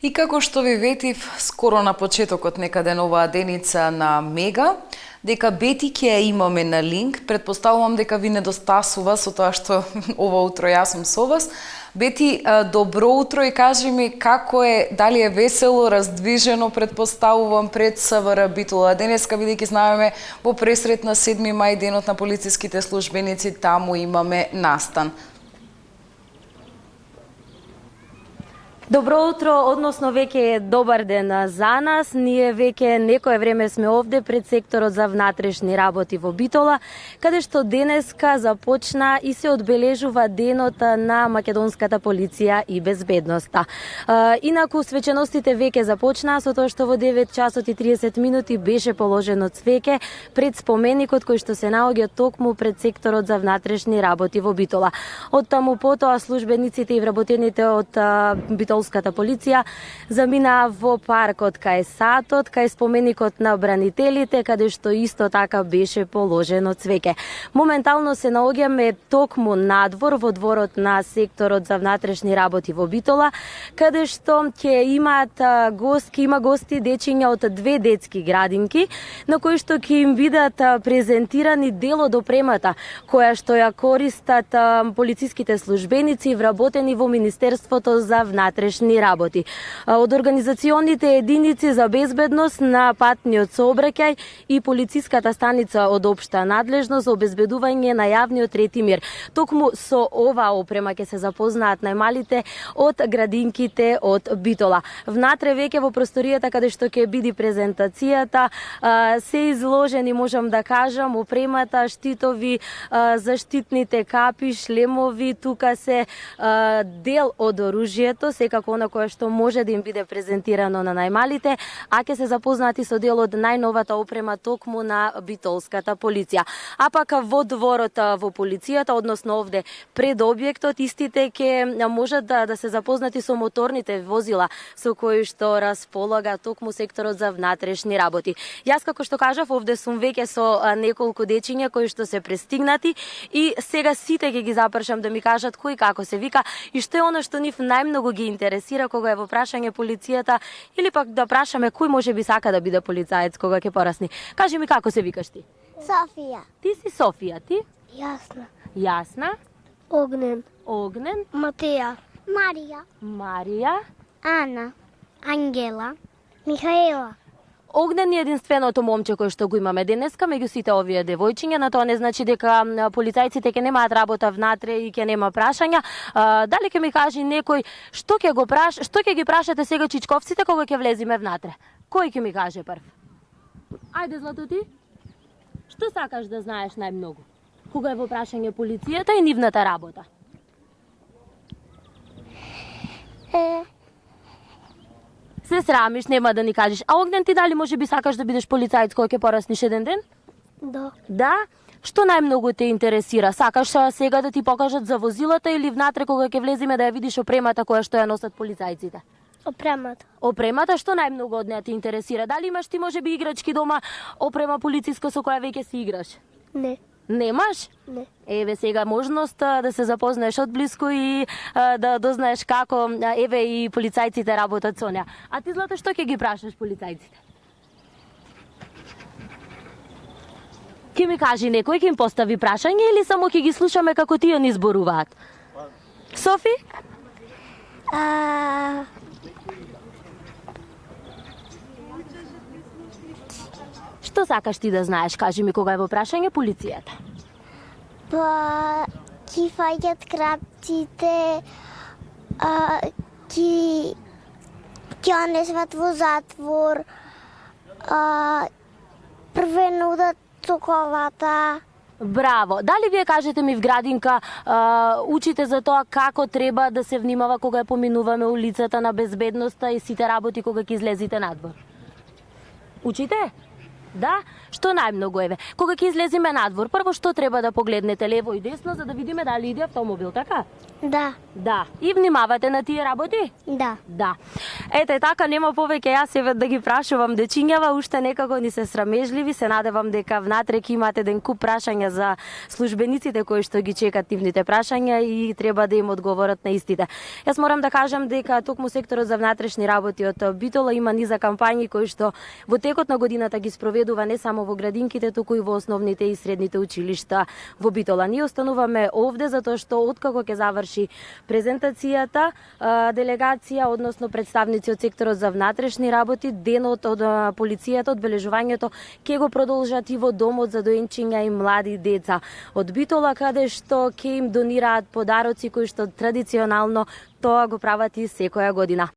И како што ви ветив скоро на почетокот некаде на оваа деница на Мега, дека Бети ќе ја имаме на линк, предпоставувам дека ви недостасува со тоа што ова утро јас сум со вас. Бети, добро утро и кажи ми како е, дали е весело, раздвижено, предпоставувам пред СВР Битола. Денеска, бидејќи знаеме, во пресрет на 7 мај, денот на полициските службеници, таму имаме настан. Добро утро, односно веќе е добар ден за нас. Ние веќе некое време сме овде пред секторот за внатрешни работи во Битола, каде што денеска започна и се одбележува денот на македонската полиција и безбедноста. Инаку свеченостите веќе започнаа со тоа што во 9 часот и 30 минути беше положено цвеќе пред споменикот кој што се наоѓа токму пред секторот за внатрешни работи во Битола. Од таму потоа службениците и вработените од Битолската полиција заминаа во паркот кај сатот, кај споменикот на бранителите, каде што исто така беше положено цвеќе. Моментално се наоѓаме токму надвор во дворот на секторот за внатрешни работи во Битола, каде што ќе има гости дечиња од две детски градинки, на кои што ќе им бидат презентирани дел од опремата која што ја користат полициските службеници вработени во Министерството за внатрешни работи. Од организационите единици за безбедност на патниот сообраќај и полициската станица од општа надлежност за обезбедување на јавниот ред и мир. Токму со ова опрема ќе се запознаат најмалите од градинките од Битола. Внатре веќе во просторијата каде што ќе биде презентацијата се изложени, можам да кажам, опремата, штитови, заштитните капи, шлемови, тука се дел од оружјето, секако она кое што може да им биде презентирано на најмалите, а ќе се запознати со дел од најновата опрема токму на Битолската полиција. А пак во дворот во полицијата, односно овде пред објектот, истите ќе можат да се запознати со моторните возила со кои што располага токму секторот за внатрешни работи. Јас како што кажав, овде сум веќе со неколку дечиња кои што се пристигнати и сега сите ќе ги запрашам да ми кажат кој како се вика и што е оно што нив најмногу ги интересира кога е во прашање полицијата или пак да прашаме кој може би сака да биде полицаец кога ќе порасни. Кажи ми како се викаш ти? Софија. Ти си Софија, ти? Јасна. Јасна. Огнен. Огнен. Матеја. Марија. Марија. Ана. Ангела. Михаела. Огнен е единственото момче кој што го имаме денеска меѓу сите овие девојчиња, на тоа не значи дека полицајците ќе немаат работа внатре и ќе нема прашања. Дали ќе ми кажи некој што ќе ги прашате сега чичковците кога ќе влезиме внатре? Кој ќе ми каже прв? Ајде, Злато, ти? Што сакаш да знаеш најмногу? Кога е во прашање полицијата и нивната работа? Се срамиш, нема да ни кажеш. А Огнен, ти дали може би сакаш да бидеш полицаец кога ќе порасниш еден ден? Да. Да? Што најмногу те интересира? Сакаш сега да ти покажат за возилата или внатре кога ќе влеземе да ја видиш опремата која што ја носат полицајците? Опремата. Опремата, што најмногу од неа те интересира? Дали имаш ти може би играчки дома, опрема полициска со која веќе си играш? Не. Немаш? Не. Еве сега можност да се запознаеш од блиску и да дознаеш како еве и полицајците работат со неа. А ти, Злато, што ќе ги прашаш полицајците? Ќе ми кажи некој, ќе им постави прашање или само ќе ги слушаме како тие ни зборуваат? Софи? Што сакаш ти да знаеш? Кажи ми кога е во прашање полицијата. Па ќе фаќат крапците, ќе онесват во затвор, првенудат соковата. Браво! Дали вие кажете ми в градинка учите за тоа како треба да се внимава кога ја поминуваме улицата на безбедноста и сите работи кога ќе излезите надвор? Учите? Да? Што најмногу еве? Кога ќе излеземе надвор, прво што треба да погледнете лево и десно за да видиме дали иде автомобил, така? Да. Да. И внимавате на тие работи? Да. Да. Ете така нема повеќе јас еве да ги прашувам дечињава, уште некако ни се срамежливи, се надевам дека внатре ќе имате еден куп прашања за службениците кои што ги чекат нивните прашања и треба да им одговорат на истите. Јас морам да кажам дека токму секторот за внатрешни работи од Битола има низа кампањи кои што во текот на годината ги спроведува не само во градинките, туку и во основните и средните училишта во Битола. Ние остануваме овде затоа што откако ќе заврши презентацијата, делегација, односно представници од секторот за внатрешни работи, денот од полицијата, одбележувањето ќе го продолжат и во домот за доенчиња и млади деца од Битола, каде што ќе им донираат подароци кои што традиционално тоа го прават и секоја година.